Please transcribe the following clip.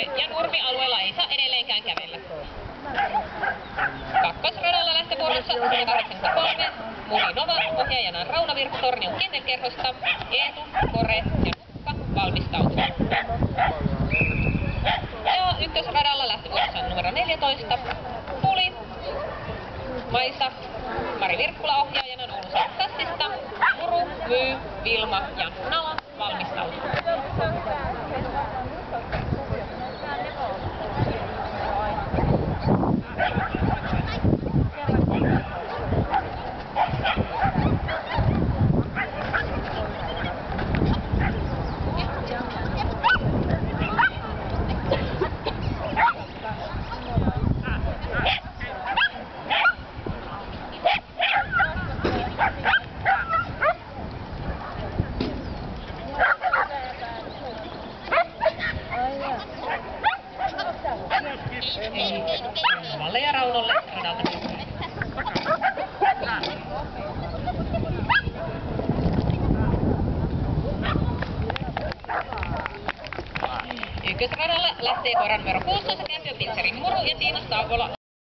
ja Nurmi-alueella ei saa edelleenkään kävellä. Kakkosradalla lähtövuorossa 183 Murinova ohjaajana Rauno Virta Tornion kennelkerhosta, Eetu, Kore ja Nukka valmistautuu. Ja ykkösradalla lähtövuorossa numero 14 Puli, Maisa, Mari Virkkula ohjaajana Oulun Sassista, Muru, Myy, Vilma ja Nala valmistautuu. Valle ja Raunolle radalta. Ykkösradalla lähtee koiran numero 16 Kämpiön Pizzeri Muru ja Tiina Stavola.